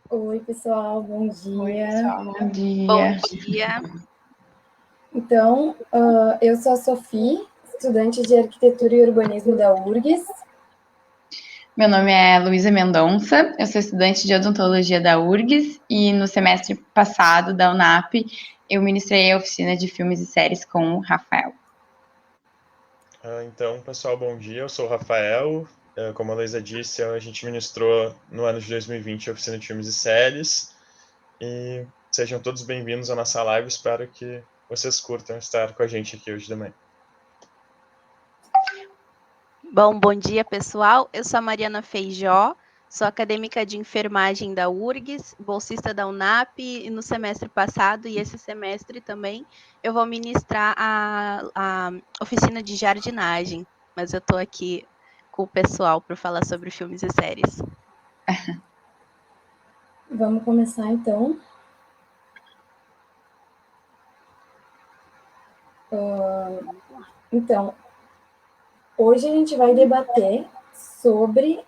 Oi, pessoal, bom dia. Oi, pessoal, bom dia. Bom dia. Então, eu sou a Sofia, estudante de Arquitetura e Urbanismo da URGS. Meu nome é Luísa Mendonça, eu sou estudante de Odontologia da URGS e no semestre passado da UNAP eu ministrei a oficina de filmes e séries com o Rafael. Então, pessoal, bom dia, eu sou o Rafael. Como a Luísa disse, a gente ministrou no ano de 2020 a oficina de filmes e séries. E sejam todos bem-vindos à nossa live, espero que vocês curtam estar com a gente aqui hoje de manhã. Bom dia, pessoal. Eu sou a Mariana Feijó, sou acadêmica de enfermagem da URGS, bolsista da UNAP, e no semestre passado e esse semestre também eu vou ministrar a oficina de jardinagem, mas eu estou aqui com o pessoal para falar sobre filmes e séries. Vamos começar, então. Então, hoje a gente vai debater sobre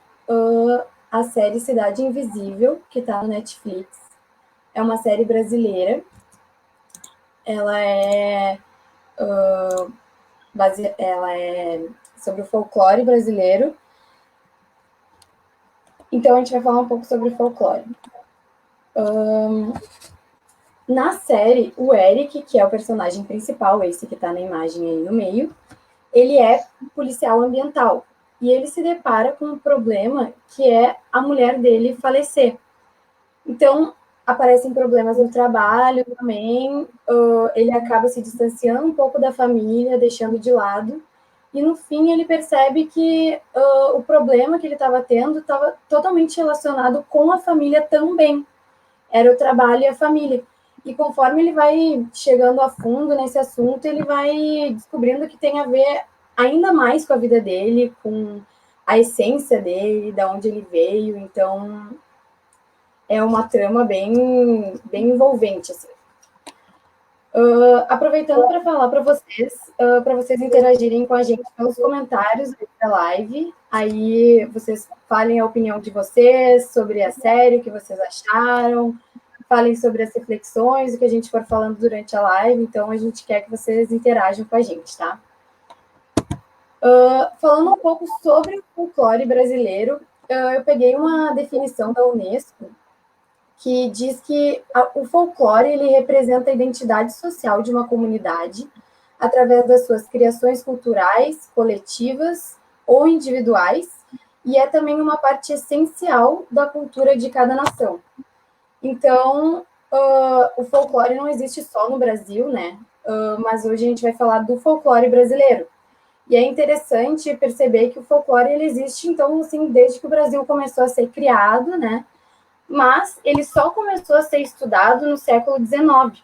a série Cidade Invisível, que está no Netflix. É uma série brasileira. Ela é sobre o folclore brasileiro. Então, a gente vai falar um pouco sobre o folclore. Na série, o Eric, que é o personagem principal, esse que está na imagem aí no meio, ele é policial ambiental. E ele se depara com um problema que é a mulher dele falecer. Então, aparecem problemas no trabalho também, ele acaba se distanciando um pouco da família, deixando de lado, e no fim ele percebe que o problema que ele estava tendo estava totalmente relacionado com a família também. Era o trabalho e a família. E conforme ele vai chegando a fundo nesse assunto, ele vai descobrindo que tem a ver ainda mais com a vida dele, com a essência dele, de onde ele veio. Então, é uma trama bem envolvente, assim. Aproveitando para falar para vocês interagirem com a gente nos comentários da live, aí vocês falem a opinião de vocês sobre a série, o que vocês acharam, falem sobre as reflexões, o que a gente for falando durante a live, então a gente quer que vocês interajam com a gente, tá? Falando um pouco sobre o folclore brasileiro, eu peguei uma definição da Unesco que diz que o folclore ele representa a identidade social de uma comunidade através das suas criações culturais, coletivas ou individuais, e é também uma parte essencial da cultura de cada nação. Então, o folclore não existe só no Brasil, né? Mas hoje a gente vai falar do folclore brasileiro. E é interessante perceber que o folclore ele existe, então, assim, desde que o Brasil começou a ser criado, né? Mas ele só começou a ser estudado no século XIX.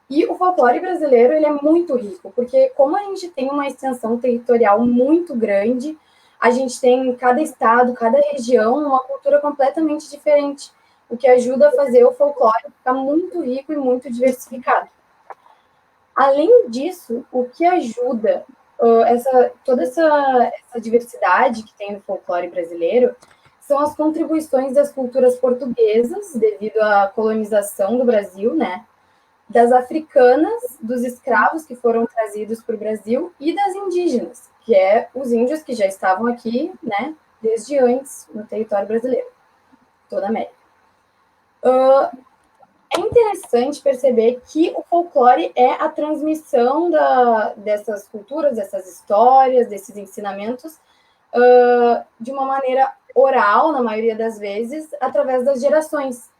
E o folclore brasileiro ele é muito rico, porque como a gente tem uma extensão territorial muito grande, a gente tem em cada estado, cada região, uma cultura completamente diferente, o que ajuda a fazer o folclore ficar muito rico e muito diversificado. Além disso, o que ajuda toda essa diversidade que tem no folclore brasileiro são as contribuições das culturas portuguesas, devido à colonização do Brasil, né? Das africanas, dos escravos que foram trazidos para o Brasil e das indígenas, que é os índios que já estavam aqui, né? Desde antes, no território brasileiro, toda a América. É interessante perceber que o folclore é a transmissão dessas culturas, dessas histórias, desses ensinamentos, de uma maneira oral, na maioria das vezes, através das gerações.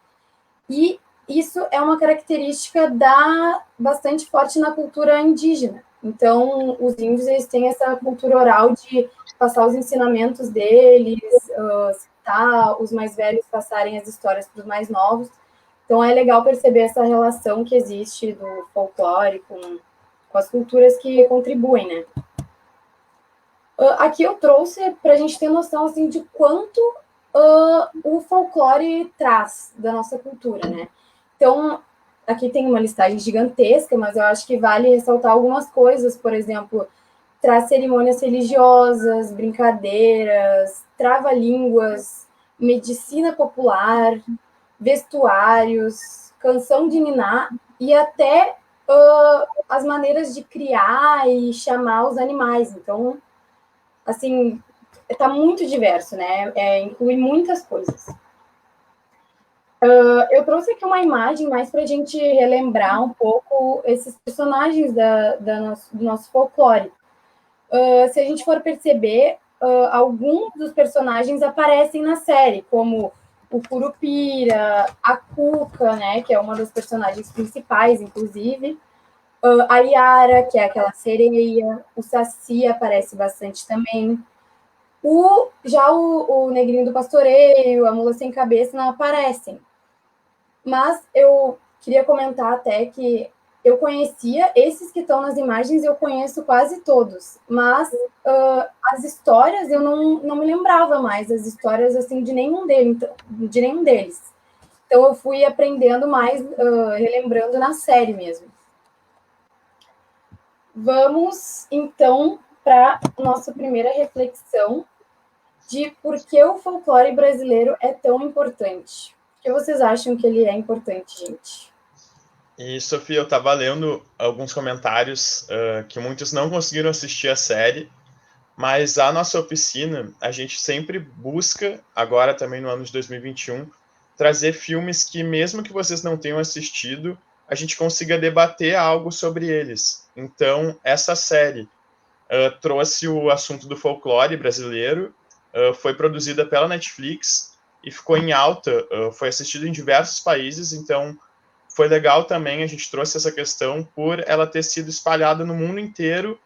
E isso é uma característica bastante forte na cultura indígena. Então, os índios eles têm essa cultura oral de passar os ensinamentos deles, citar, os mais velhos passarem as histórias para os mais novos. Então, é legal perceber essa relação que existe do folclore com as culturas que contribuem, né? Aqui eu trouxe para a gente ter noção assim, de quanto o folclore traz da nossa cultura, né? Então, aqui tem uma listagem gigantesca, mas eu acho que vale ressaltar algumas coisas. Por exemplo, traz cerimônias religiosas, brincadeiras, trava-línguas, medicina popular, vestuários, canção de niná e até as maneiras de criar e chamar os animais. Então, assim, está muito diverso, né? Inclui muitas coisas. Eu trouxe aqui uma imagem mais para a gente relembrar um pouco esses personagens do nosso folclore. Se a gente for perceber, alguns dos personagens aparecem na série, como o Curupira, a Cuca, né, que é uma das personagens principais, inclusive, a Yara, que é aquela sereia, o Saci aparece bastante também. O Negrinho do Pastoreio, a Mula Sem Cabeça não aparecem. Mas eu queria comentar até que eu conhecia esses que estão nas imagens, eu conheço quase todos, mas as histórias eu não me lembrava mais, as histórias assim de nenhum deles. Então eu fui aprendendo mais, relembrando na série mesmo. Vamos então para nossa primeira reflexão de por que o folclore brasileiro é tão importante. Por que vocês acham que ele é importante, gente? E, Sofia, eu estava lendo alguns comentários que muitos não conseguiram assistir a série, mas a nossa oficina, a gente sempre busca, agora também no ano de 2021, trazer filmes que, mesmo que vocês não tenham assistido, a gente consiga debater algo sobre eles. Então, essa série trouxe o assunto do folclore brasileiro, foi produzida pela Netflix e ficou em alta, foi assistido em diversos países, então foi legal também, a gente trouxe essa questão por ela ter sido espalhada no mundo inteiro,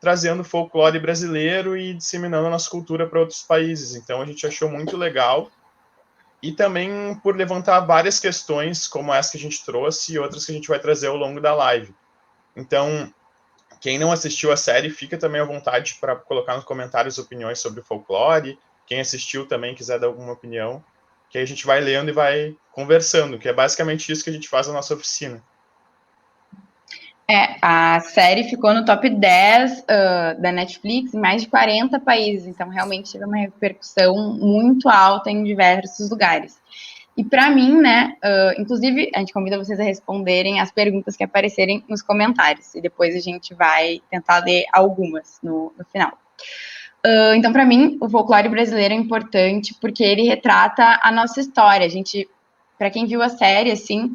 trazendo folclore brasileiro e disseminando a nossa cultura para outros países. Então a gente achou muito legal. E também por levantar várias questões, como essa que a gente trouxe e outras que a gente vai trazer ao longo da live. Então, quem não assistiu a série, fica também à vontade para colocar nos comentários opiniões sobre o folclore. Quem assistiu também quiser dar alguma opinião, que aí a gente vai lendo e vai conversando, que é basicamente isso que a gente faz na nossa oficina. A série ficou no top 10 da Netflix em mais de 40 países, então realmente teve uma repercussão muito alta em diversos lugares. E para mim, né, inclusive a gente convida vocês a responderem as perguntas que aparecerem nos comentários, e depois a gente vai tentar ler algumas no final. Então, para mim, o folclore brasileiro é importante porque ele retrata a nossa história. A gente, para quem viu a série, assim,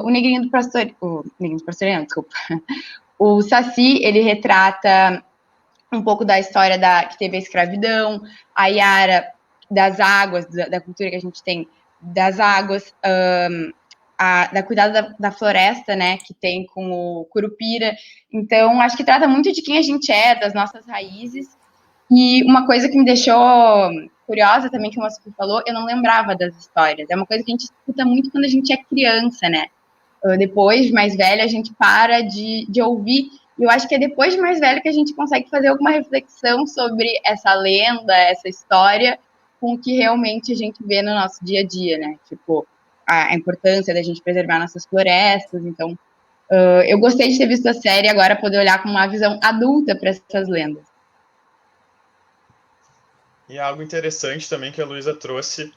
o Negrinho do Pastoreio, desculpa. O Saci, ele retrata um pouco da história que teve a escravidão, a Yara das águas, da cultura que a gente tem das águas, da cuidado da floresta, né, que tem com o Curupira. Então, acho que trata muito de quem a gente é, das nossas raízes. E uma coisa que me deixou curiosa também, que o Moacir falou, eu não lembrava das histórias. É uma coisa que a gente escuta muito quando a gente é criança, né? Depois, mais velha, a gente para de ouvir. E eu acho que é depois de mais velho que a gente consegue fazer alguma reflexão sobre essa lenda, essa história, com o que realmente a gente vê no nosso dia a dia, né? Tipo, a importância da gente preservar nossas florestas. Então, eu gostei de ter visto a série e agora poder olhar com uma visão adulta para essas lendas. E algo interessante também que a Luísa trouxe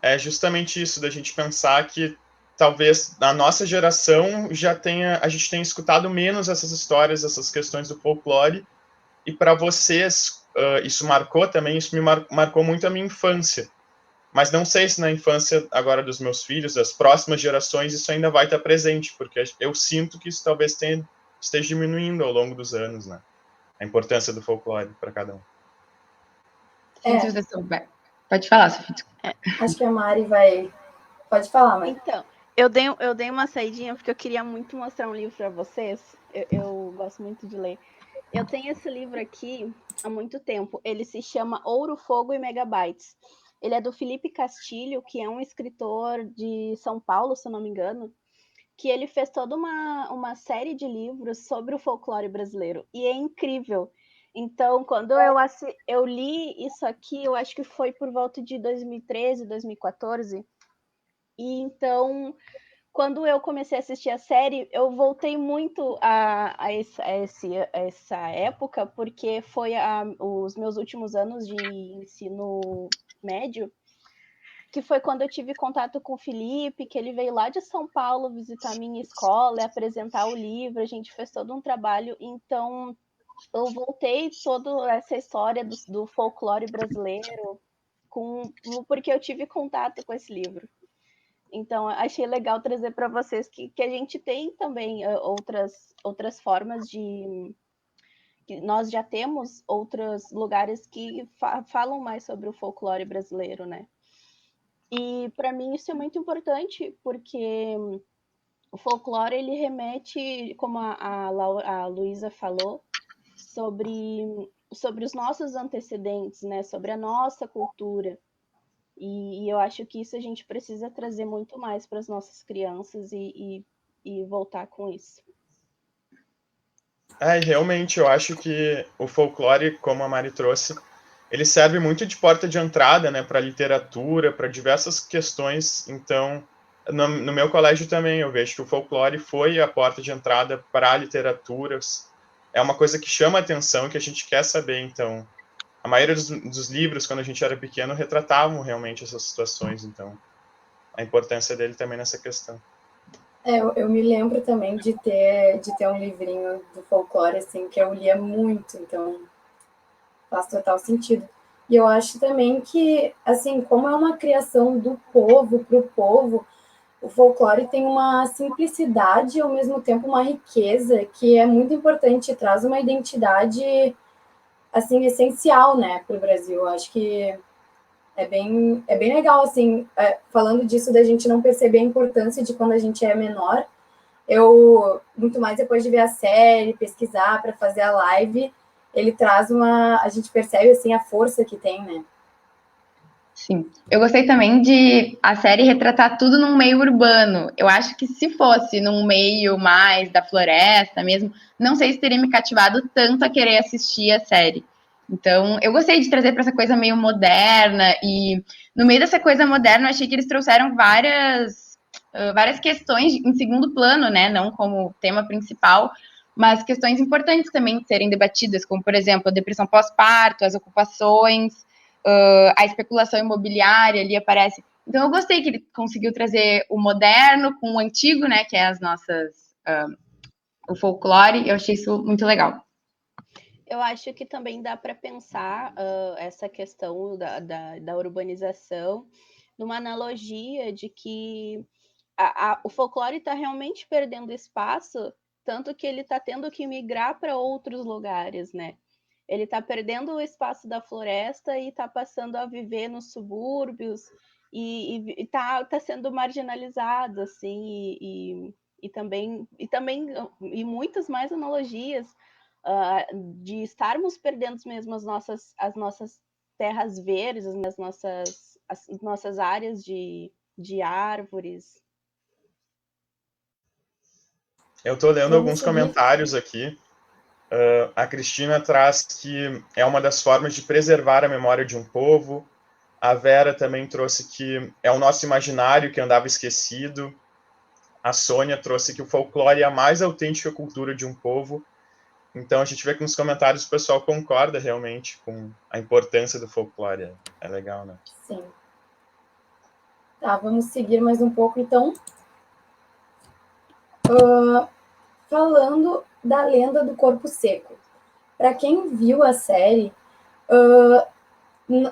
é justamente isso, da gente pensar que talvez na nossa geração a gente tenha escutado menos essas histórias, essas questões do folclore, e para vocês isso marcou também, isso me marcou muito a minha infância. Mas não sei se na infância agora dos meus filhos, das próximas gerações, isso ainda vai estar presente, porque eu sinto que isso talvez esteja diminuindo ao longo dos anos, né? A importância do folclore para cada um. Pode falar, Sofia. Acho que a Mari vai... Pode falar, Mari. Então, eu dei uma saidinha porque eu queria muito mostrar um livro para vocês. Eu gosto muito de ler. Eu tenho esse livro aqui há muito tempo. Ele se chama Ouro, Fogo e Megabytes. Ele é do Felipe Castilho, que é um escritor de São Paulo, se eu não me engano, que ele fez toda uma série de livros sobre o folclore brasileiro. E é incrível. Então, quando eu li isso aqui, eu acho que foi por volta de 2013, 2014. E então, quando eu comecei a assistir a série, eu voltei muito a essa época, porque foi os meus últimos anos de ensino médio. que foi quando eu tive contato com o Felipe, que ele veio lá de São Paulo visitar a minha escola e apresentar o livro, a gente fez todo um trabalho, então eu voltei toda essa história do folclore brasileiro porque eu tive contato com esse livro. Então, achei legal trazer para vocês que a gente tem também outras formas de... que nós já temos outros lugares que falam mais sobre o folclore brasileiro, né? E para mim isso é muito importante, porque o folclore ele remete, como a Luísa falou, sobre os nossos antecedentes, né? Sobre a nossa cultura. E eu acho que isso a gente precisa trazer muito mais para as nossas crianças e voltar com isso. Realmente, eu acho que o folclore, como a Mari trouxe, ele serve muito de porta de entrada, né, para a literatura, para diversas questões. Então, no meu colégio também, eu vejo que o folclore foi a porta de entrada para a literatura. É uma coisa que chama a atenção, que a gente quer saber. Então, a maioria dos livros, quando a gente era pequeno, retratavam realmente essas situações. Então, a importância dele também nessa questão. Eu me lembro também de ter um livrinho do folclore, assim, que eu lia muito, então faz total sentido. E eu acho também que, assim, como é uma criação do povo para o povo, o folclore tem uma simplicidade e, ao mesmo tempo, uma riqueza que é muito importante, traz uma identidade, assim, essencial, né, para o Brasil. Eu acho que é bem legal, assim, falando disso da gente não perceber a importância de quando a gente é menor. Eu, muito mais depois de ver a série, pesquisar para fazer a live, ele traz a gente percebe, assim, a força que tem, né? Sim. Eu gostei também de a série retratar tudo num meio urbano. Eu acho que se fosse num meio mais da floresta mesmo, não sei se teria me cativado tanto a querer assistir a série. Então, eu gostei de trazer para essa coisa meio moderna e no meio dessa coisa moderna, eu achei que eles trouxeram várias questões em segundo plano, né? Não como tema principal, mas questões importantes também de serem debatidas, como, por exemplo, a depressão pós-parto, as ocupações, a especulação imobiliária ali aparece. Então, eu gostei que ele conseguiu trazer o moderno com o antigo, né? Que é as nossas... o folclore. Eu achei isso muito legal. Eu acho que também dá para pensar essa questão da urbanização numa analogia de que o folclore está realmente perdendo espaço, tanto que ele está tendo que migrar para outros lugares, né? Ele está perdendo o espaço da floresta e está passando a viver nos subúrbios e está sendo marginalizado, assim, e também muitas mais analogias de estarmos perdendo mesmo as nossas terras verdes, as nossas áreas de árvores. Eu estou lendo Vamos alguns seguir. comentários aqui. A Cristina traz que é uma das formas de preservar a memória de um povo. A Vera também trouxe que é o nosso imaginário que andava esquecido. A Sônia trouxe que o folclore é a mais autêntica cultura de um povo. Então a gente vê que nos comentários o pessoal concorda realmente com a importância do folclore. É legal, né? Sim. Tá, vamos seguir mais um pouco, então. Falando da lenda do corpo seco. Para quem viu a série,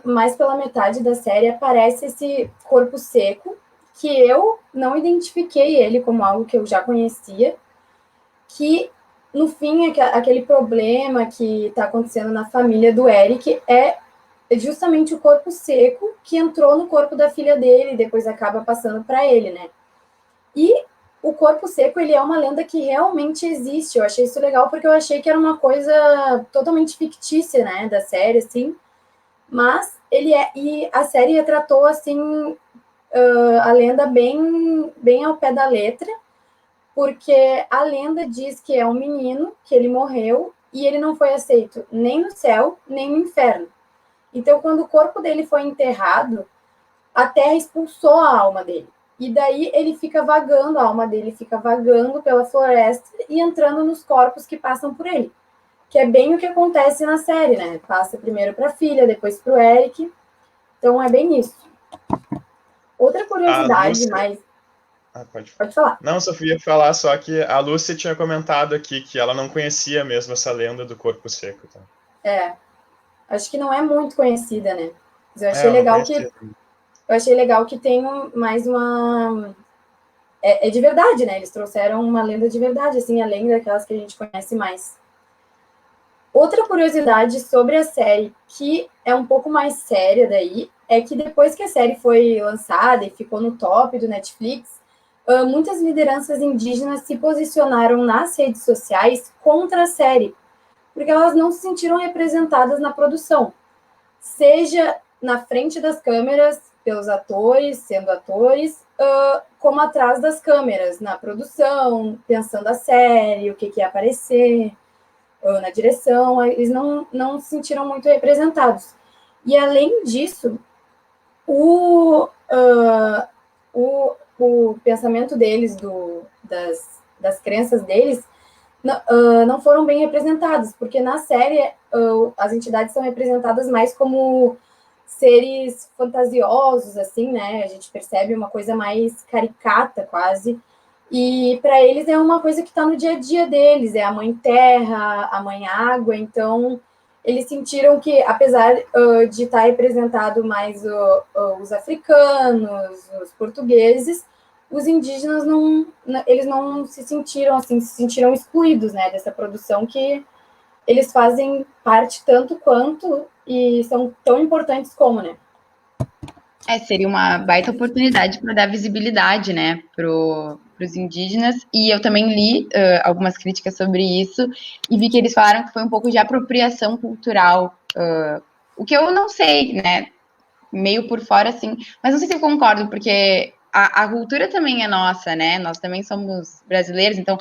mais pela metade da série aparece esse corpo seco, que eu não identifiquei ele como algo que eu já conhecia, que no fim aquele problema que está acontecendo na família do Eric é justamente o corpo seco que entrou no corpo da filha dele e depois acaba passando para ele, né? E o corpo seco, ele é uma lenda que realmente existe. Eu achei isso legal porque eu achei que era uma coisa totalmente fictícia, né, da série, assim. Mas ele é... E a série retratou, assim, a lenda bem ao pé da letra, porque a lenda diz que é um menino, que ele morreu, e ele não foi aceito nem no céu, nem no inferno. Então, quando o corpo dele foi enterrado, a terra expulsou a alma dele. E daí ele fica vagando, a alma dele fica vagando pela floresta e entrando nos corpos que passam por ele. Que é bem o que acontece na série, né? Passa primeiro para a filha, depois para o Eric. Então é bem isso. Outra curiosidade, Lúcia... mas... Pode falar. Não, Sofia, ia falar só que a Lúcia tinha comentado aqui que ela não conhecia mesmo essa lenda do corpo seco. Tá? Acho que não é muito conhecida, né? Mas eu achei legal que tem mais uma... É de verdade, né? Eles trouxeram uma lenda de verdade, assim, além daquelas que a gente conhece mais. Outra curiosidade sobre a série, que é um pouco mais séria daí, é que depois que a série foi lançada e ficou no top do Netflix, muitas lideranças indígenas se posicionaram nas redes sociais contra a série, porque elas não se sentiram representadas na produção, seja na frente das câmeras, pelos atores, sendo atores, como atrás das câmeras, na produção, pensando a série, o que ia aparecer, na direção, eles não se sentiram muito representados. E, além disso, o pensamento deles, das crenças deles, não foram bem representados, porque na série as entidades são representadas mais como seres fantasiosos, assim, né? A gente percebe uma coisa mais caricata, quase. E para eles é uma coisa que está no dia a dia deles, é a mãe terra, a mãe água, então eles sentiram que, apesar de estar representado mais os africanos, os portugueses, os indígenas eles não se sentiram assim, se sentiram excluídos, né, dessa produção que eles fazem parte tanto quanto e são tão importantes como, né? Seria uma baita oportunidade para dar visibilidade, né, para os indígenas. E eu também li algumas críticas sobre isso e vi que eles falaram que foi um pouco de apropriação cultural, o que eu não sei, né, meio por fora, assim, mas não sei se eu concordo, porque a cultura também é nossa, né, nós também somos brasileiros, então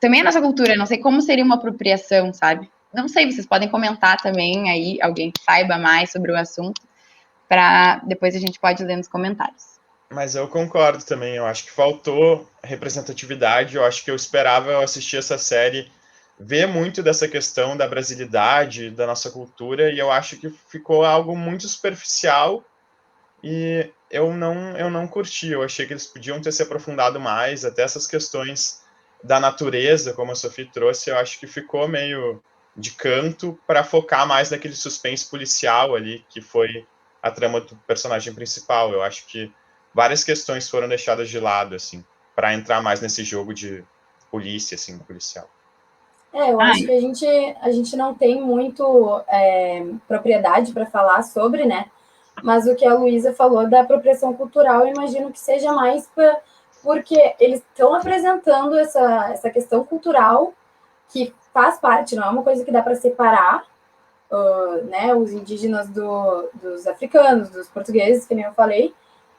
também é nossa cultura, não sei como seria uma apropriação, sabe? Não sei, vocês podem comentar também aí, alguém que saiba mais sobre o assunto, para depois a gente pode ler nos comentários. Mas eu concordo também, eu acho que faltou representatividade, eu acho que eu esperava eu assistir essa série, ver muito dessa questão da brasilidade, da nossa cultura, e eu acho que ficou algo muito superficial e eu não curti, eu achei que eles podiam ter se aprofundado mais, até essas questões da natureza, como a Sophie trouxe, eu acho que ficou meio de canto para focar mais naquele suspense policial ali, que foi a trama do personagem principal. Eu acho que várias questões foram deixadas de lado, assim, para entrar mais nesse jogo de polícia, assim, policial. Eu acho que a gente não tem muito propriedade para falar sobre, né? Mas o que a Luísa falou da apropriação cultural, eu imagino que seja mais porque eles estão apresentando essa questão cultural que faz parte, não é uma coisa que dá para separar, né? Os indígenas dos africanos, dos portugueses, que nem eu falei,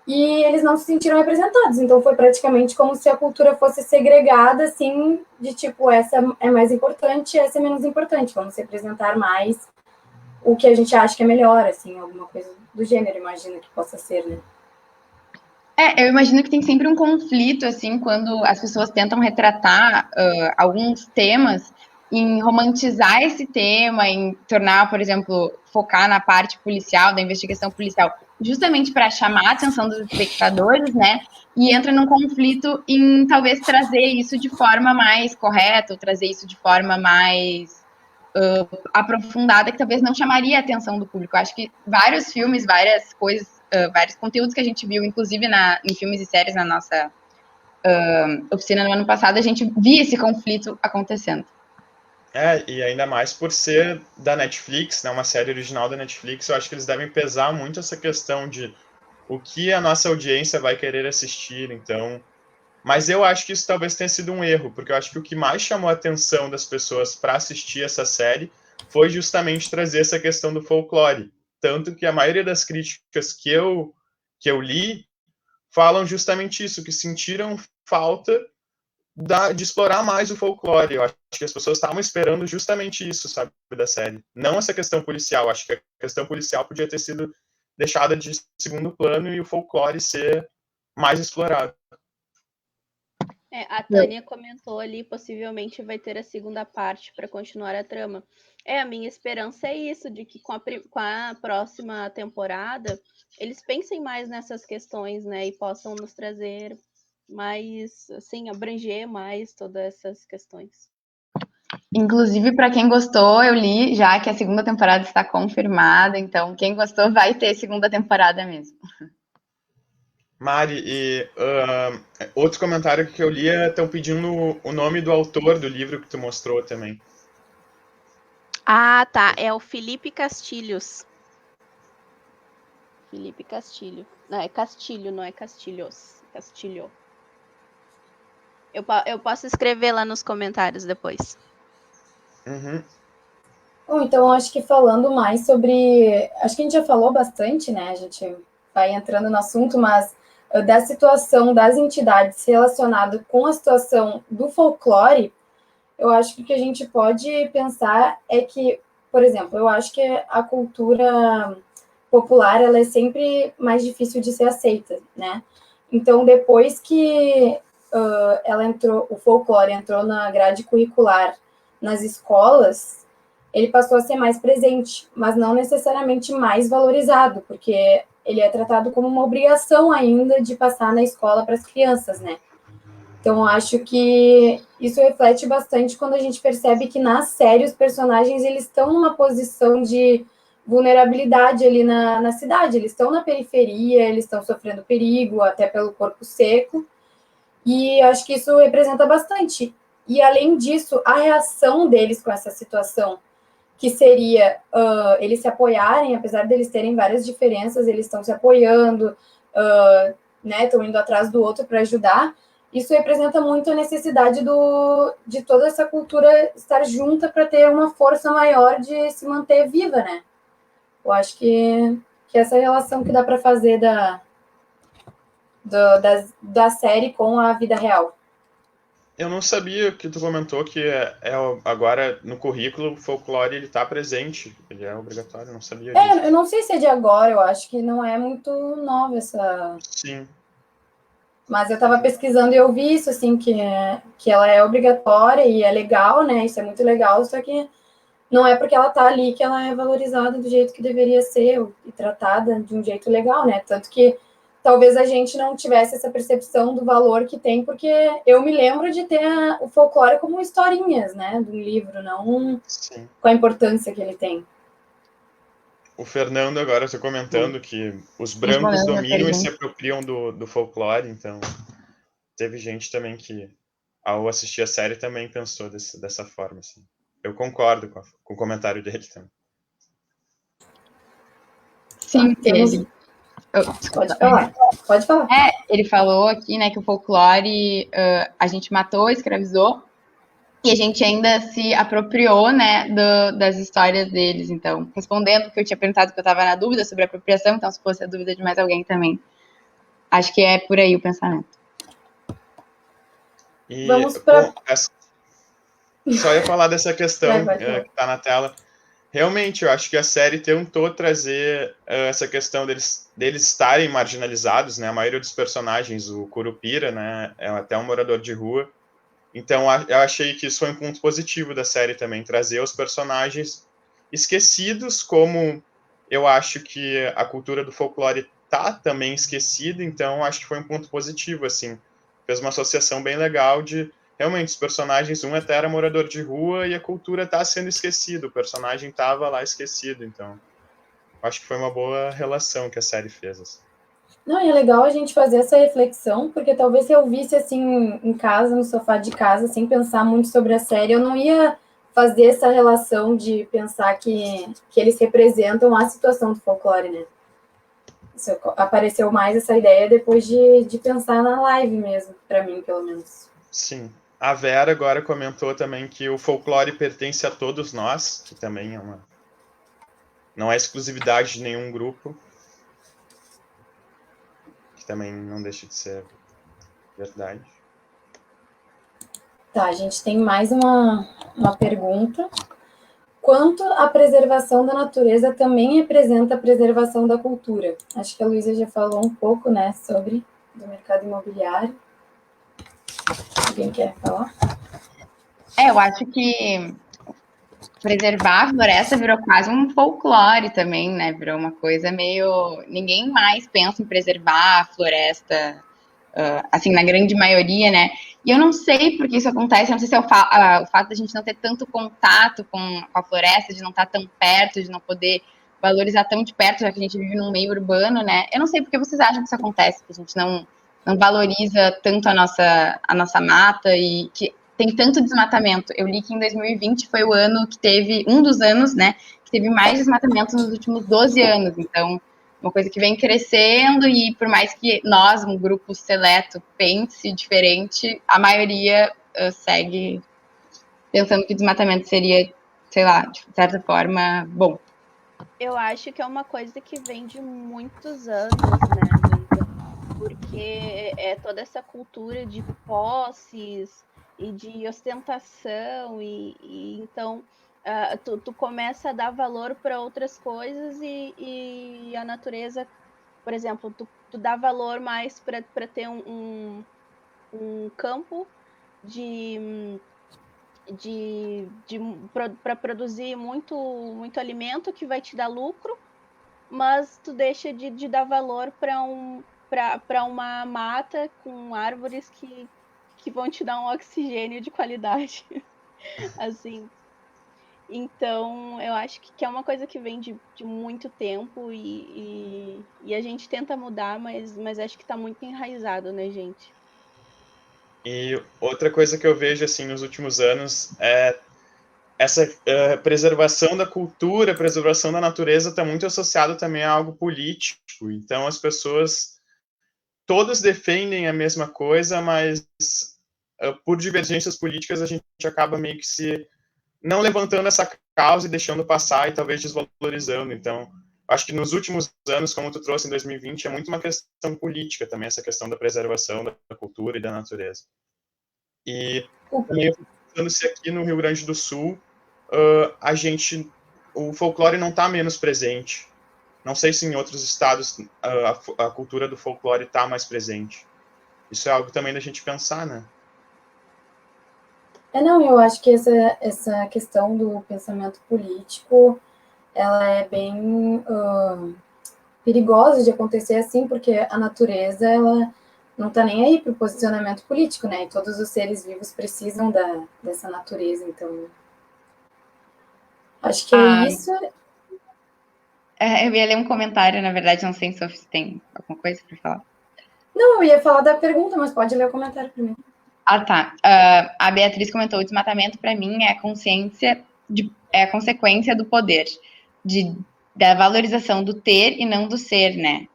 e eles não se sentiram representados. Então foi praticamente como se a cultura fosse segregada, assim, de tipo, essa é mais importante, essa é menos importante. Vamos representar mais o que a gente acha que é melhor, assim, alguma coisa do gênero, imagina que possa ser, né? Eu imagino que tem sempre um conflito, assim, quando as pessoas tentam retratar alguns temas em romantizar esse tema, em tornar, por exemplo, focar na parte policial, da investigação policial, justamente para chamar a atenção dos espectadores, né? E entra num conflito em talvez trazer isso de forma mais correta, ou trazer isso de forma mais aprofundada, que talvez não chamaria a atenção do público. Eu acho que vários filmes, várias coisas, vários conteúdos que a gente viu, inclusive em filmes e séries na nossa oficina no ano passado, a gente via esse conflito acontecendo. E ainda mais por ser da Netflix, né, uma série original da Netflix, eu acho que eles devem pesar muito essa questão de o que a nossa audiência vai querer assistir, então... Mas eu acho que isso talvez tenha sido um erro, porque eu acho que o que mais chamou a atenção das pessoas para assistir essa série foi justamente trazer essa questão do folclore. Tanto que a maioria das críticas que eu li falam justamente isso, que sentiram falta de explorar mais o folclore. Eu acho que as pessoas estavam esperando justamente isso, sabe, da série. Não essa questão policial. Acho que a questão policial podia ter sido deixada de segundo plano e o folclore ser mais explorado. A Tânia comentou ali, possivelmente vai ter a segunda parte para continuar a trama. A minha esperança é isso, de que com a próxima temporada eles pensem mais nessas questões, né, e possam nos trazer mais, assim, abranger mais todas essas questões. Inclusive, para quem gostou, eu li já que a segunda temporada está confirmada, então quem gostou vai ter segunda temporada mesmo. Mari, e outro comentário que eu li estão pedindo o nome do autor do livro que tu mostrou também. Ah, tá. É o Felipe Castilhos. Felipe Castilho. Não, é Castilho, não é Castilhos. Castilho. Eu posso escrever lá nos comentários depois. Uhum. Bom, então acho que falando mais sobre. Acho que a gente já falou bastante, né? A gente vai entrando no assunto, mas da situação das entidades relacionado com a situação do folclore, eu acho que o que a gente pode pensar é que, por exemplo, eu acho que a cultura popular ela é sempre mais difícil de ser aceita, né? Então, depois que ela entrou, o folclore entrou na grade curricular nas escolas, ele passou a ser mais presente, mas não necessariamente mais valorizado, porque ele é tratado como uma obrigação ainda de passar na escola para as crianças, né? Então, acho que isso reflete bastante quando a gente percebe que na série os personagens eles estão numa posição de vulnerabilidade ali na cidade, eles estão na periferia, eles estão sofrendo perigo, até pelo corpo seco, e acho que isso representa bastante. E, além disso, a reação deles com essa situação, que seria eles se apoiarem, apesar deles terem várias diferenças, eles estão se apoiando, né, estão indo atrás do outro para ajudar. Isso representa muito a necessidade de toda essa cultura estar junta para ter uma força maior de se manter viva, né? Eu acho que essa relação que dá para fazer da série com a vida real. Eu não sabia que tu comentou que agora no currículo o folclore ele tá presente, ele é obrigatório, eu não sabia disso. Eu não sei se é de agora, eu acho que não é muito nova essa. Sim. Mas eu estava pesquisando e eu vi isso, assim, que ela é obrigatória e é legal, né? Isso é muito legal, só que não é porque ela tá ali que ela é valorizada do jeito que deveria ser e tratada de um jeito legal, né? Tanto que talvez a gente não tivesse essa percepção do valor que tem, porque eu me lembro de ter o folclore como historinhas, né? De um livro, não Sim. com a importância que ele tem. O Fernando agora está comentando que os brancos dominam e se apropriam do folclore, então teve gente também que, ao assistir a série, também pensou dessa forma. Assim. Eu concordo com o comentário dele também. Sim, temos... Pode falar. Ele falou aqui, né, que o folclore a gente matou, escravizou, e a gente ainda se apropriou, né, das histórias deles. Então, respondendo o que eu tinha perguntado, que eu estava na dúvida sobre a apropriação, então se fosse a dúvida de mais alguém também, acho que é por aí o pensamento. E vamos para... Só ia falar dessa questão que está na tela. Realmente, eu acho que a série tentou trazer essa questão deles estarem marginalizados, né? A maioria dos personagens, o Curupira, né, é até um morador de rua. Então, eu achei que isso foi um ponto positivo da série também, trazer os personagens esquecidos, como eu acho que a cultura do folclore tá também esquecida, então acho que foi um ponto positivo, assim. Fez uma associação bem legal de, realmente, os personagens, um até era morador de rua e a cultura tá sendo esquecida, o personagem tava lá esquecido, então acho que foi uma boa relação que a série fez, assim. Não, é legal a gente fazer essa reflexão, porque talvez se eu visse assim em casa, no sofá de casa, sem pensar muito sobre a série, eu não ia fazer essa relação de pensar que eles representam a situação do folclore, né? Isso apareceu mais essa ideia depois de pensar na live mesmo, para mim, pelo menos. Sim. A Vera agora comentou também que o folclore pertence a todos nós, que também não é exclusividade de nenhum grupo, que também não deixa de ser verdade. Tá, a gente tem mais uma pergunta. Quanto a preservação da natureza também representa a preservação da cultura? Acho que a Luísa já falou um pouco, né, sobre o mercado imobiliário. Alguém quer falar? Eu acho que preservar a floresta virou quase um folclore também, né? Virou uma coisa meio... Ninguém mais pensa em preservar a floresta, assim, na grande maioria, né? E eu não sei por que isso acontece, eu não sei se é o fato de a gente não ter tanto contato com a floresta, de não estar tão perto, de não poder valorizar tão de perto, já que a gente vive num meio urbano, né? Eu não sei por que vocês acham que isso acontece, que a gente não valoriza tanto a nossa mata e que tem tanto desmatamento. Eu li que em 2020 foi o ano que teve, um dos anos, né, que teve mais desmatamento nos últimos 12 anos. Então, uma coisa que vem crescendo e por mais que nós, um grupo seleto, pense diferente, a maioria segue pensando que desmatamento seria, sei lá, de certa forma, bom. Eu acho que é uma coisa que vem de muitos anos, né, Luísa? Porque é toda essa cultura de posses e de ostentação, e então tu começa a dar valor para outras coisas e a natureza, por exemplo, tu dá valor mais para ter um campo para produzir muito alimento que vai te dar lucro, mas tu deixa de dar valor para uma mata com árvores que vão te dar um oxigênio de qualidade. Assim. Então, eu acho que é uma coisa que vem de muito tempo e a gente tenta mudar, mas acho que está muito enraizado, né, gente? E outra coisa que eu vejo assim nos últimos anos é essa preservação da cultura, preservação da natureza está muito associado também a algo político. Então as pessoas todas defendem a mesma coisa, mas por divergências políticas a gente acaba meio que se não levantando essa causa e deixando passar e talvez desvalorizando. Então, acho que nos últimos anos, como tu trouxe em 2020, é muito uma questão política também, essa questão da preservação da cultura e da natureza. E também pensando se aqui no Rio Grande do Sul, o folclore não está menos presente. Não sei se em outros estados a cultura do folclore está mais presente. Isso é algo também da gente pensar, né? Não, eu acho que essa questão do pensamento político, ela é bem perigosa de acontecer assim, porque a natureza, ela não está nem aí para o posicionamento político, né? E todos os seres vivos precisam dessa natureza, então acho que é isso. Eu ia ler um comentário, na verdade, não sei se tem alguma coisa para falar. Não, eu ia falar da pergunta, mas pode ler o comentário primeiro. Ah, tá. A Beatriz comentou: o desmatamento, para mim, é a consequência do poder, da valorização do ter e não do ser, né?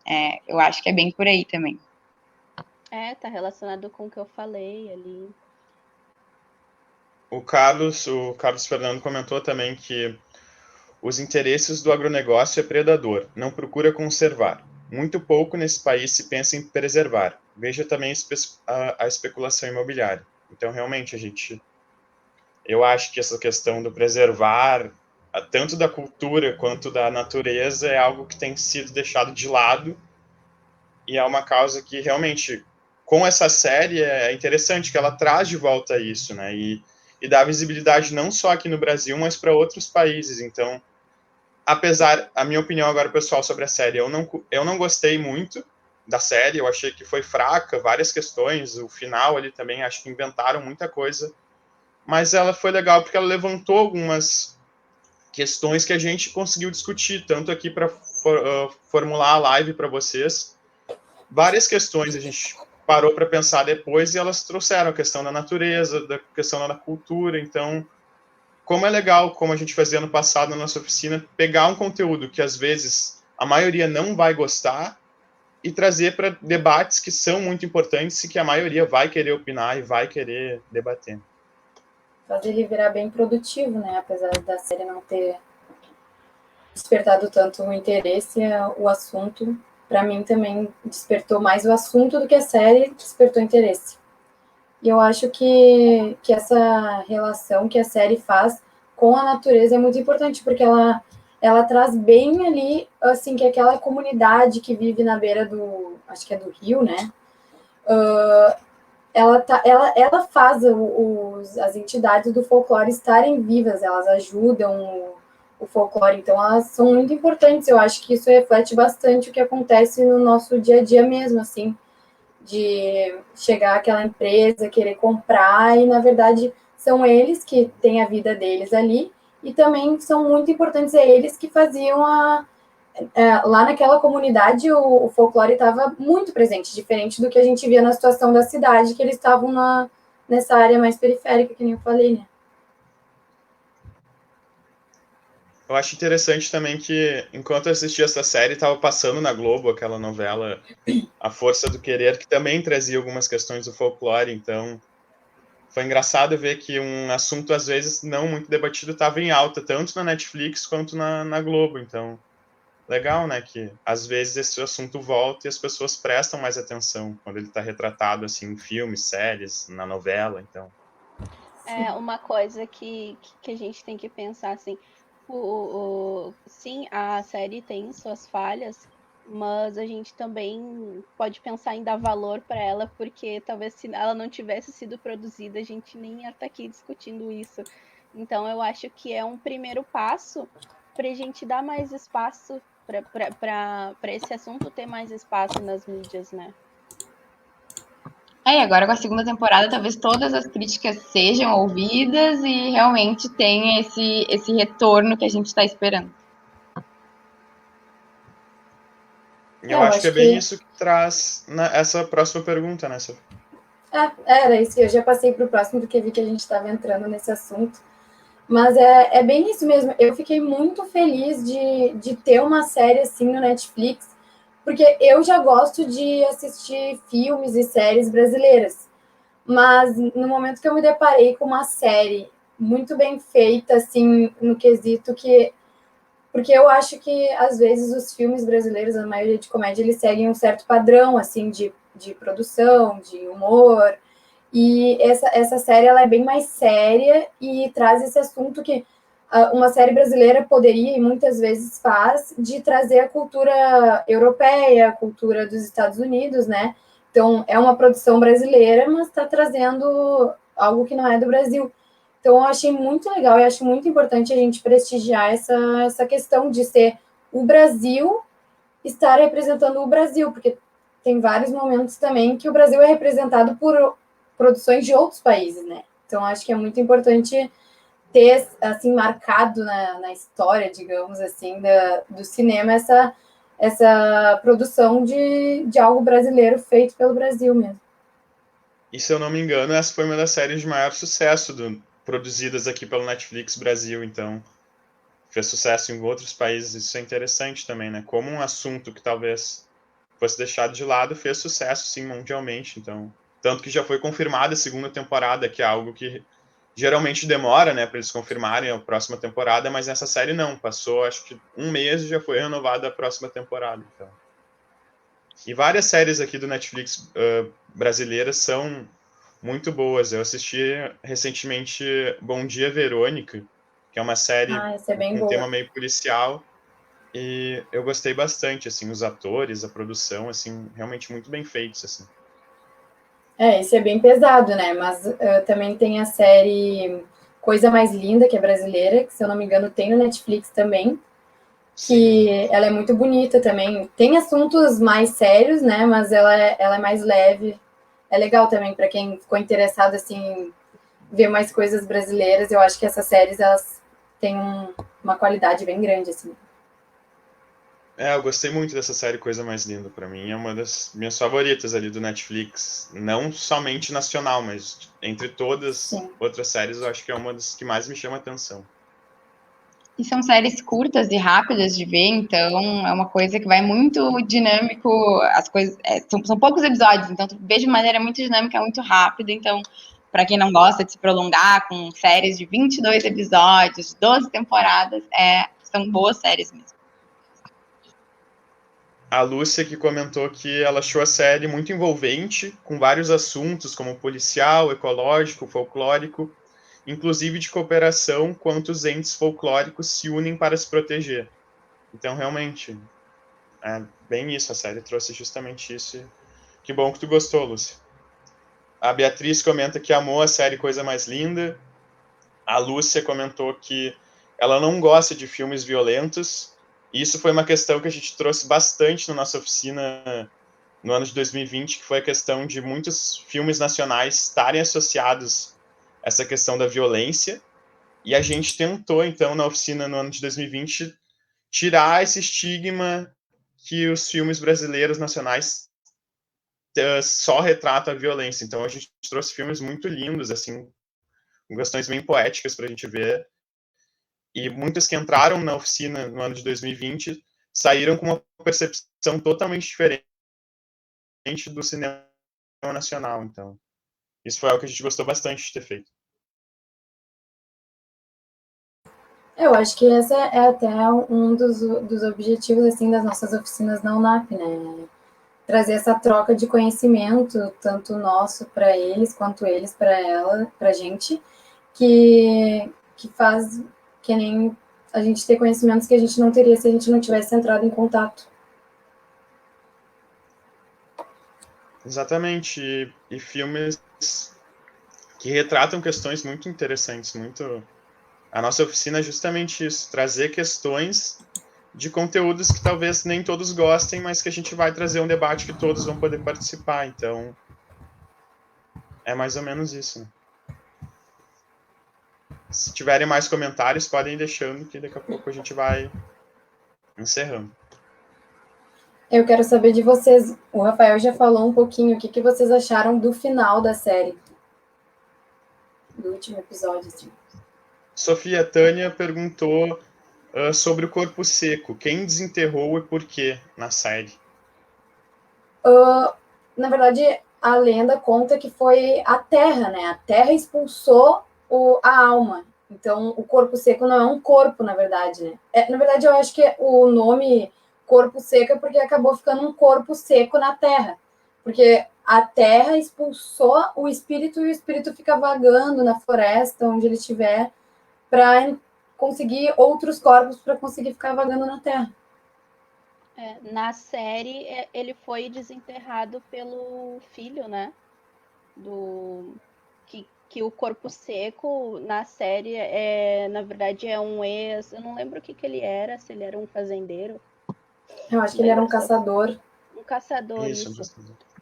Eu acho que é bem por aí também. Tá relacionado com o que eu falei ali. O Carlos Fernando comentou também que os interesses do agronegócio é predador, não procura conservar. Muito pouco nesse país se pensa em preservar. Veja também a especulação imobiliária. Então, realmente, eu acho que essa questão do preservar, tanto da cultura quanto da natureza, é algo que tem sido deixado de lado e é uma causa que realmente, com essa série, é interessante que ela traz de volta isso, né? E dá visibilidade não só aqui no Brasil, mas para outros países. Então, apesar, a minha opinião agora, pessoal, sobre a série, eu não gostei muito da série, eu achei que foi fraca, várias questões, o final ali também, acho que inventaram muita coisa, mas ela foi legal porque ela levantou algumas questões que a gente conseguiu discutir, tanto aqui para formular a live para vocês. Várias questões a gente parou para pensar depois e elas trouxeram a questão da natureza, da questão da cultura. Então, como é legal, como a gente fazia no passado na nossa oficina, pegar um conteúdo que às vezes a maioria não vai gostar e trazer para debates que são muito importantes e que a maioria vai querer opinar e vai querer debater. Fazer ele virar bem produtivo, né? Apesar da série não ter despertado tanto o interesse, o assunto, para mim também despertou mais o assunto do que a série despertou interesse. E eu acho que essa relação que a série faz com a natureza é muito importante, porque ela traz bem ali, assim, que aquela comunidade que vive na beira acho que é do rio, né? ela faz as entidades do folclore estarem vivas, elas ajudam o folclore, então elas são muito importantes. Eu acho que isso reflete bastante o que acontece no nosso dia a dia mesmo, assim, de chegar aquela empresa, querer comprar, e na verdade são eles que têm a vida deles ali, e também são muito importantes, eles que faziam lá naquela comunidade o folclore estava muito presente, diferente do que a gente via na situação da cidade, que eles estavam nessa área mais periférica, que nem eu falei, né? Eu acho interessante também que, enquanto eu assistia essa série, estava passando na Globo aquela novela A Força do Querer, que também trazia algumas questões do folclore, então foi engraçado ver que um assunto, às vezes, não muito debatido estava em alta, tanto na Netflix quanto na Globo, então legal, né, que às vezes esse assunto volta e as pessoas prestam mais atenção quando ele está retratado, assim, em filmes, séries, na novela, então... É uma coisa que a gente tem que pensar assim. Sim, a série tem suas falhas, mas a gente também pode pensar em dar valor para ela, porque talvez se ela não tivesse sido produzida, a gente nem ia estar aqui discutindo isso. Então, eu acho que é um primeiro passo para a gente dar mais espaço, para esse assunto ter mais espaço nas mídias, né? E agora com a segunda temporada, talvez todas as críticas sejam ouvidas e realmente tenha esse retorno que a gente está esperando. Eu acho que é bem isso que traz essa próxima pergunta, né, Sofia? Era isso que eu já passei para o próximo, porque vi que a gente estava entrando nesse assunto. Mas é bem isso mesmo. Eu fiquei muito feliz de ter uma série assim no Netflix, porque eu já gosto de assistir filmes e séries brasileiras. Mas no momento que eu me deparei com uma série muito bem feita, assim, no quesito que. Porque eu acho que, às vezes, os filmes brasileiros, a maioria de comédia, eles seguem um certo padrão, assim, de produção, de humor. E essa série ela é bem mais séria e traz esse assunto que uma série brasileira poderia e muitas vezes faz de trazer a cultura europeia, a cultura dos Estados Unidos, né? Então é uma produção brasileira, mas está trazendo algo que não é do Brasil. Então eu achei muito legal e acho muito importante a gente prestigiar essa questão de ser o Brasil estar representando o Brasil, porque tem vários momentos também que o Brasil é representado por produções de outros países, né? Então acho que é muito importante ter assim marcado na história, digamos assim, do cinema essa produção de algo brasileiro feito pelo Brasil mesmo. E se eu não me engano, essa foi uma das séries de maior sucesso produzidas aqui pelo Netflix Brasil, então fez sucesso em outros países, isso é interessante também, né? Como um assunto que talvez fosse deixado de lado, fez sucesso sim mundialmente, então tanto que já foi confirmada a segunda temporada, que é algo que geralmente demora, né, para eles confirmarem a próxima temporada, mas nessa série não, passou acho que um mês e já foi renovada a próxima temporada, então. E várias séries aqui do Netflix brasileiras são muito boas. Eu assisti recentemente Bom Dia, Verônica, que é uma série Essa é bem com um tema boa. meio policial, e eu gostei bastante, assim, os atores, a produção, assim, realmente muito bem feitos, assim. Esse é bem pesado, né? Mas também tem a série Coisa Mais Linda, que é brasileira, que se eu não me engano tem no Netflix também, que Sim. ela é muito bonita também. Tem assuntos mais sérios, né? Mas ela é mais leve. É legal também para quem ficou interessado assim em ver mais coisas brasileiras. Eu acho que essas séries elas têm uma qualidade bem grande assim. Eu gostei muito dessa série Coisa Mais Linda. Pra mim é uma das minhas favoritas ali do Netflix. Não somente nacional, mas entre todas Sim. outras séries, eu acho que é uma das que mais me chama a atenção. E são séries curtas e rápidas de ver, então é uma coisa que vai muito dinâmico. As coisas são poucos episódios, então tu vê de maneira muito dinâmica, muito rápida. Então, para quem não gosta de se prolongar com séries de 22 episódios, 12 temporadas, são boas séries mesmo. A Lúcia que comentou que ela achou a série muito envolvente, com vários assuntos como policial, ecológico, folclórico, inclusive de cooperação, quanto os entes folclóricos se unem para se proteger. Então, realmente, é bem isso, a série trouxe justamente isso. Que bom que tu gostou, Lúcia. A Beatriz comenta que amou a série Coisa Mais Linda. A Lúcia comentou que ela não gosta de filmes violentos. E isso foi uma questão que a gente trouxe bastante na nossa oficina no ano de 2020, que foi a questão de muitos filmes nacionais estarem associados a essa questão da violência. E a gente tentou, então, na oficina no ano de 2020, tirar esse estigma que os filmes brasileiros nacionais só retratam a violência. Então, a gente trouxe filmes muito lindos, assim, com questões bem poéticas para a gente ver. E muitos que entraram na oficina no ano de 2020 saíram com uma percepção totalmente diferente do cinema nacional. Então, isso foi algo que a gente gostou bastante de ter feito. Eu acho que esse é até um dos objetivos assim das nossas oficinas na UNAP, né? Trazer essa troca de conhecimento, tanto nosso para eles, quanto eles para a gente, que faz que nem a gente ter conhecimentos que a gente não teria se a gente não tivesse entrado em contato. Exatamente. E filmes que retratam questões muito interessantes, muito... A nossa oficina é justamente isso, trazer questões de conteúdos que talvez nem todos gostem, mas que a gente vai trazer um debate que todos vão poder participar. Então, é mais ou menos isso, né? Se tiverem mais comentários, podem ir deixando, que daqui a pouco a gente vai encerrando. Eu quero saber de vocês. O Rafael já falou um pouquinho o que vocês acharam do final da série, do último episódio. Assim. Sofia Tânia perguntou sobre o corpo seco. Quem desenterrou e por quê na série? Na verdade, a lenda conta que foi a Terra, né? A Terra expulsou a alma. Então, o corpo seco não é um corpo, na verdade, né? Na verdade, eu acho que o nome corpo seco é porque acabou ficando um corpo seco na Terra. Porque a Terra expulsou o espírito e o espírito fica vagando na floresta, onde ele estiver, para conseguir outros corpos para conseguir ficar vagando na Terra. Na série, ele foi desenterrado pelo filho, né? Que o corpo seco na série na verdade é um ex. Eu não lembro o que ele era, se ele era um fazendeiro. Eu acho que ele era um caçador. Um caçador, Isso.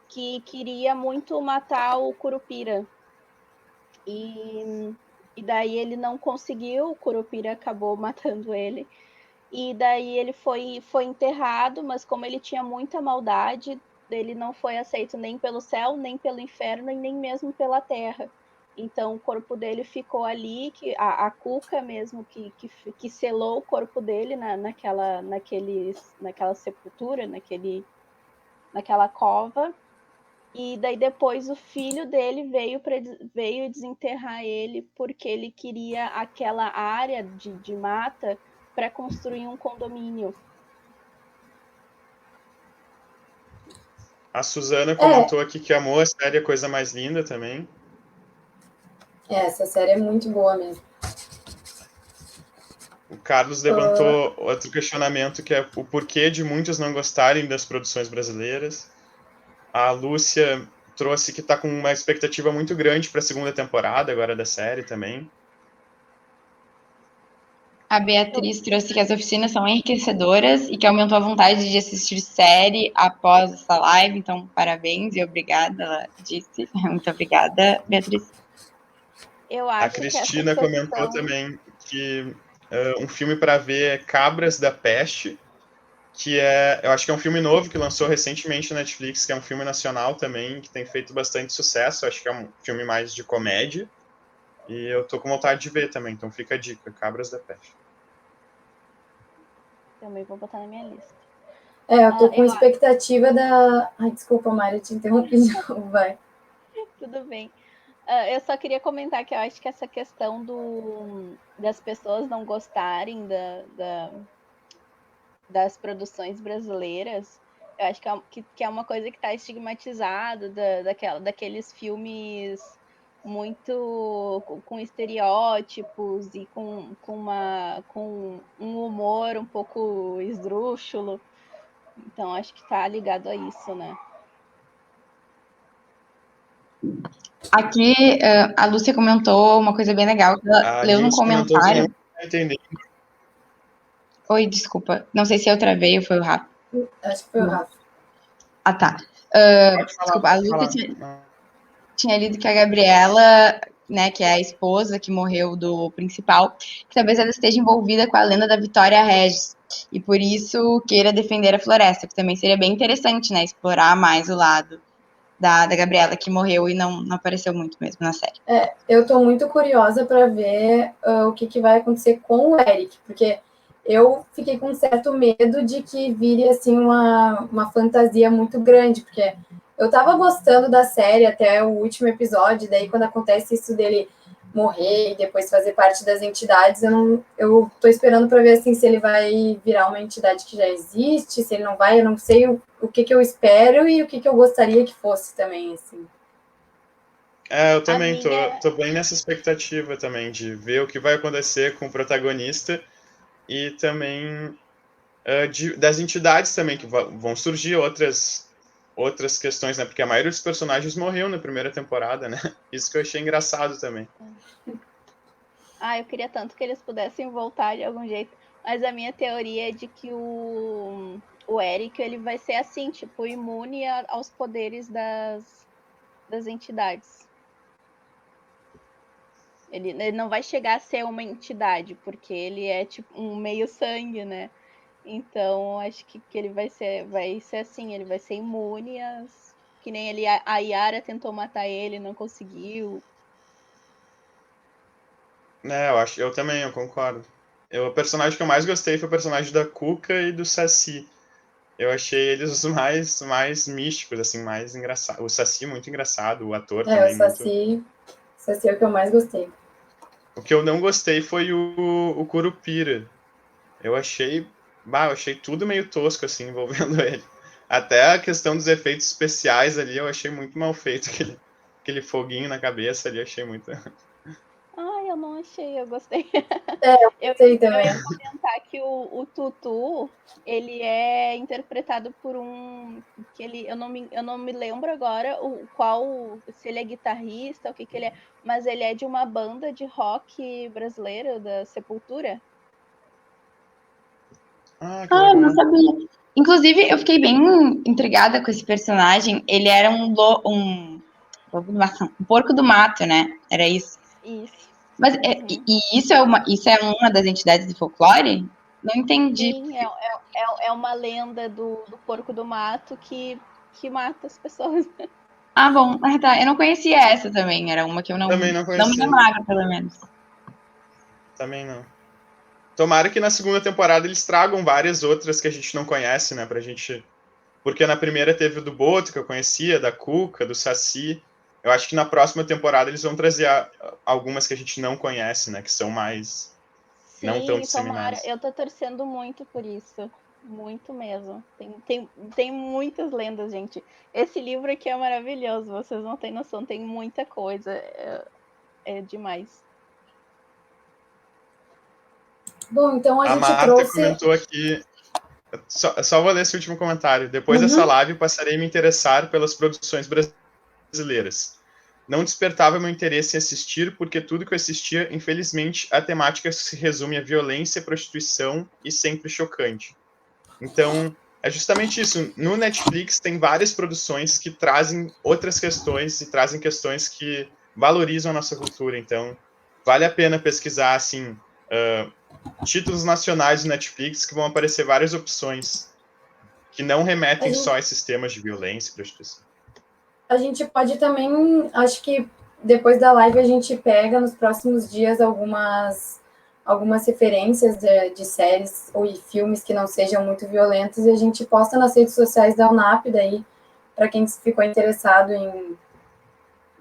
Que queria muito matar o Curupira. E daí ele não conseguiu, o Curupira acabou matando ele. E daí ele foi enterrado, mas como ele tinha muita maldade, ele não foi aceito nem pelo céu, nem pelo inferno e nem mesmo pela terra. Então o corpo dele ficou ali, que a Cuca mesmo que selou o corpo dele naquela sepultura, naquela cova. E daí depois o filho dele veio desenterrar ele porque ele queria aquela área de mata para construir um condomínio. A Suzana comentou aqui que amou a série A Coisa Mais Linda também. Essa série é muito boa mesmo. O Carlos levantou outro questionamento, que é o porquê de muitos não gostarem das produções brasileiras. A Lúcia trouxe que está com uma expectativa muito grande para a segunda temporada agora da série também. A Beatriz trouxe que as oficinas são enriquecedoras e que aumentou a vontade de assistir série após essa live. Então, parabéns e obrigada, ela disse. Muito obrigada, Beatriz. Eu acho a Cristina comentou também que um filme para ver é Cabras da Peste, que eu acho que é um filme novo que lançou recentemente na Netflix, que é um filme nacional também, que tem feito bastante sucesso. Acho que é um filme mais de comédia. E eu tô com vontade de ver também, então fica a dica, Cabras da Peste. Também vou botar na minha lista. Eu tô com expectativa da... Ai, desculpa, Mari, eu te interrompi de novo, vai. Tudo bem. Eu só queria comentar que eu acho que essa questão das pessoas não gostarem das produções brasileiras, eu acho que é uma coisa que está estigmatizada, daqueles filmes muito com estereótipos e com um humor um pouco esdrúxulo. Então, acho que está ligado a isso, né? Aqui, a Lúcia comentou uma coisa bem legal, que ela A leu num Nilce comentou que comentário. não entendi. Oi, desculpa. Não sei se eu travei ou foi o Rafa. Acho que foi o Rafa. Ah, tá. Pode falar, Desculpa, a pode Lúcia falar. tinha lido que a Gabriela, né, que é a esposa que morreu do principal, que talvez ela esteja envolvida com a lenda da Vitória Regis, e por isso queira defender a floresta, que também seria bem interessante, né, explorar mais o lado da Gabriela, que morreu e não apareceu muito mesmo na série. Eu tô muito curiosa para ver o que vai acontecer com o Eric, porque eu fiquei com um certo medo de que vire assim uma fantasia muito grande, porque eu tava gostando da série até o último episódio, daí quando acontece isso dele morrer e depois fazer parte das entidades, eu tô esperando para ver assim se ele vai virar uma entidade que já existe, se ele não vai, eu não sei o que eu espero e o que eu gostaria que fosse também, assim. Eu também minha... tô bem nessa expectativa também de ver o que vai acontecer com o protagonista e também das entidades também, que vão surgir outras questões, né? Porque a maioria dos personagens morreu na primeira temporada, né? Isso que eu achei engraçado também. Eu queria tanto que eles pudessem voltar de algum jeito, mas a minha teoria é de que o Eric, ele vai ser assim, tipo, imune aos poderes das entidades. Ele não vai chegar a ser uma entidade, porque ele é tipo um meio sangue, né? Então, acho que ele vai ser assim, ele vai ser imune às... Que nem ele, a Yara tentou matar ele, não conseguiu. Eu também, eu concordo. O personagem que eu mais gostei foi o personagem da Cuca e do Saci. Eu achei eles os mais místicos, assim, mais engraçados. O Saci muito engraçado, o ator também O muito... Saci é o que eu mais gostei. O que eu não gostei foi o Curupira. Eu achei tudo meio tosco, assim, envolvendo ele. Até a questão dos efeitos especiais ali, eu achei muito mal feito. Aquele foguinho na cabeça ali, eu achei muito... Eu não achei, eu gostei. Eu gostei também. Eu ia comentar que o Tutu, ele é interpretado por um... eu não me lembro agora se ele é guitarrista, o que ele é, mas ele é de uma banda de rock brasileira, da Sepultura. que legal. Não sabia. Inclusive, eu fiquei bem intrigada com esse personagem. Ele era um porco do mato, né? Era isso. Isso. Mas isso é uma das entidades do folclore? Não entendi. Sim, é uma lenda do porco do mato que mata as pessoas. Bom. Tá. Eu não conhecia essa também. Era uma que eu Também não me conhecia. lembrava, pelo menos. Também não. Tomara que na segunda temporada eles tragam várias outras que a gente não conhece, né? Pra gente... Porque na primeira teve o do Boto, que eu conhecia, da Cuca, do Saci. Eu acho que na próxima temporada eles vão trazer algumas que a gente não conhece, né? Que são mais... Sim, não tão tomara. disseminadas. Eu tô torcendo muito por isso. Muito mesmo. Tem muitas lendas, gente. Esse livro aqui é maravilhoso, vocês não têm noção. Tem muita coisa. É demais. Bom, então a gente Marta trouxe... comentou aqui... Só vou ler esse último comentário. Depois dessa live, passarei a me interessar pelas produções brasileiras. Não despertava meu interesse em assistir, porque tudo que eu assistia, infelizmente, a temática se resume a violência, prostituição e sempre chocante. Então, é justamente isso. No Netflix tem várias produções que trazem outras questões e trazem questões que valorizam a nossa cultura. Então, vale a pena pesquisar, assim, títulos nacionais do Netflix, que vão aparecer várias opções que não remetem só a esses temas de violência e prostituição. A gente pode também, acho que depois da live a gente pega nos próximos dias algumas referências de séries ou filmes que não sejam muito violentos e a gente posta nas redes sociais da UNAP daí, para quem ficou interessado em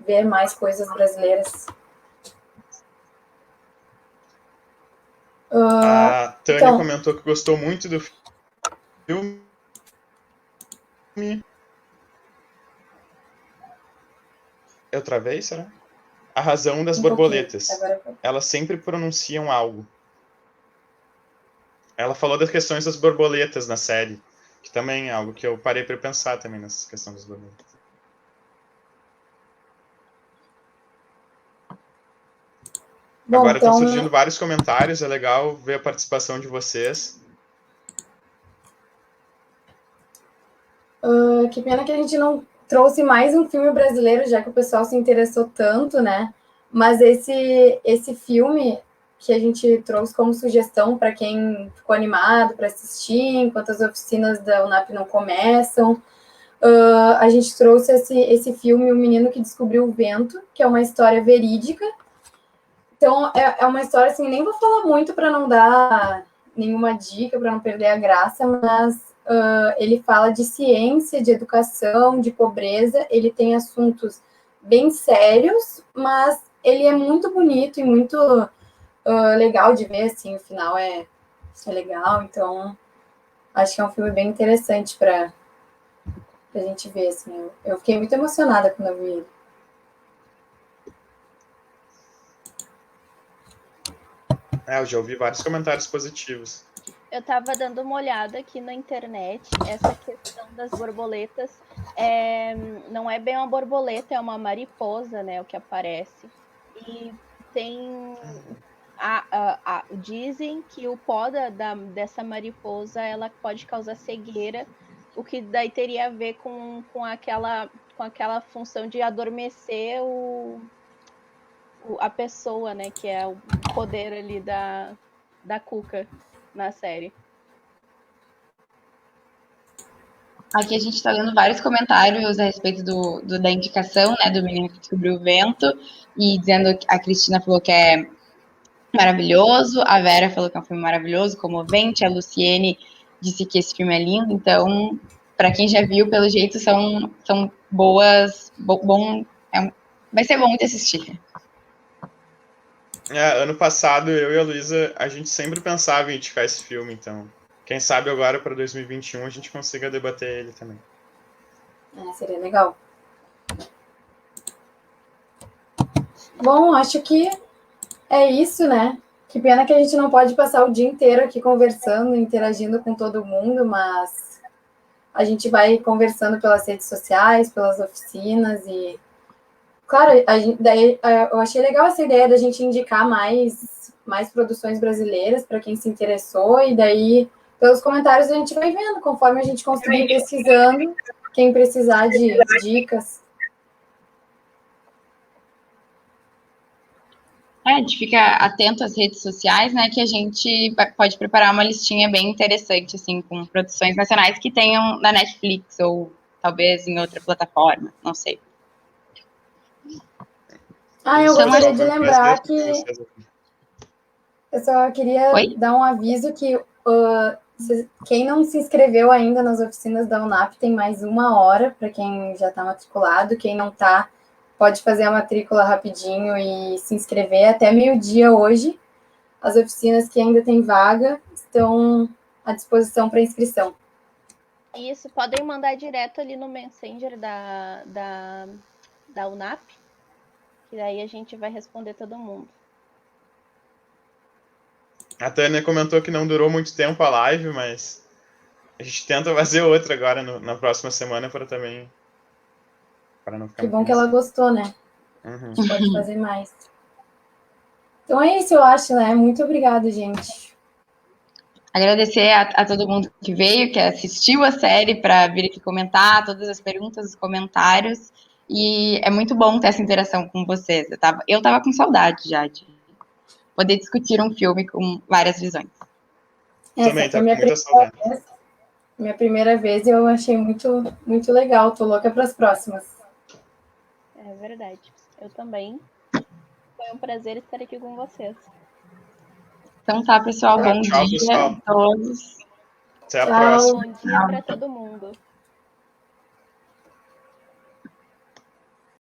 ver mais coisas brasileiras. A Tânia comentou que gostou muito do filme. Eu travei, será? A razão das borboletas. Elas sempre pronunciam algo. Ela falou das questões das borboletas na série, que também é algo que eu parei para pensar também nessa questão das borboletas. Bom, Agora estão então, surgindo vários comentários, é legal ver a participação de vocês. que pena que a gente não trouxe mais um filme brasileiro, já que o pessoal se interessou tanto, né? Mas esse filme que a gente trouxe como sugestão para quem ficou animado para assistir, enquanto as oficinas da UNAP não começam, a gente trouxe esse filme, O Menino que Descobriu o Vento, que é uma história verídica. Então, é uma história, assim, nem vou falar muito para não dar nenhuma dica, para não perder a graça, mas ele fala de ciência, de educação, de pobreza, ele tem assuntos bem sérios, mas ele é muito bonito e muito legal de ver, assim, o final é legal, então acho que é um filme bem interessante para a gente ver, assim, eu fiquei muito emocionada quando eu vi ele. Eu já ouvi vários comentários positivos. Eu estava dando uma olhada aqui na internet, essa questão das borboletas, não é bem uma borboleta, é uma mariposa, né, o que aparece. E tem... dizem que o pó dessa mariposa, ela pode causar cegueira, o que daí teria a ver com aquela função de adormecer a pessoa, né, que é o poder ali da Cuca na série. Aqui a gente está lendo vários comentários a respeito da indicação, né, do Menino que Descobriu o Vento, e dizendo que a Cristina falou que é maravilhoso, a Vera falou que é um filme maravilhoso, comovente, a Luciene disse que esse filme é lindo, então, para quem já viu, pelo jeito, são boas, vai ser bom de assistir. Ano passado, eu e a Luísa, a gente sempre pensava em indicar esse filme, então quem sabe agora para 2021 a gente consiga debater ele também. Seria legal. Bom, acho que é isso, né? Que pena que a gente não pode passar o dia inteiro aqui conversando, interagindo com todo mundo, mas a gente vai conversando pelas redes sociais, pelas oficinas e... Claro, eu achei legal essa ideia da gente indicar mais produções brasileiras para quem se interessou, e daí, pelos comentários, a gente vai vendo, conforme a gente conseguir pesquisando, quem precisar de dicas. A gente fica atento às redes sociais, né, que a gente pode preparar uma listinha bem interessante, assim, com produções nacionais que tenham na Netflix ou talvez em outra plataforma, não sei. Eu gostaria de lembrar que... Eu só queria dar um aviso que quem não se inscreveu ainda nas oficinas da UNAP tem mais 1 hora para quem já está matriculado. Quem não está, pode fazer a matrícula rapidinho e se inscrever até meio-dia hoje. As oficinas que ainda têm vaga estão à disposição para inscrição. Isso, podem mandar direto ali no Messenger da UNAP, que daí a gente vai responder todo mundo. A Tânia comentou que não durou muito tempo a live, mas a gente tenta fazer outra agora na próxima semana para também... Para não ficar que bom que ela gostou, né? A gente pode fazer mais. Então é isso, eu acho, né? Muito obrigada, gente. Agradecer a todo mundo que veio, que assistiu a série, para vir aqui comentar todas as perguntas, os comentários. E é muito bom ter essa interação com vocês. Eu tava com saudade já de poder discutir um filme com várias visões. Também tá com muita saudade. Minha primeira vez, eu achei muito, muito legal. Tô louca para as próximas. É verdade. Eu também. Foi um prazer estar aqui com vocês. Então tá, pessoal. Bom dia pessoal. a todos. Até a próxima. Bom dia para todo mundo.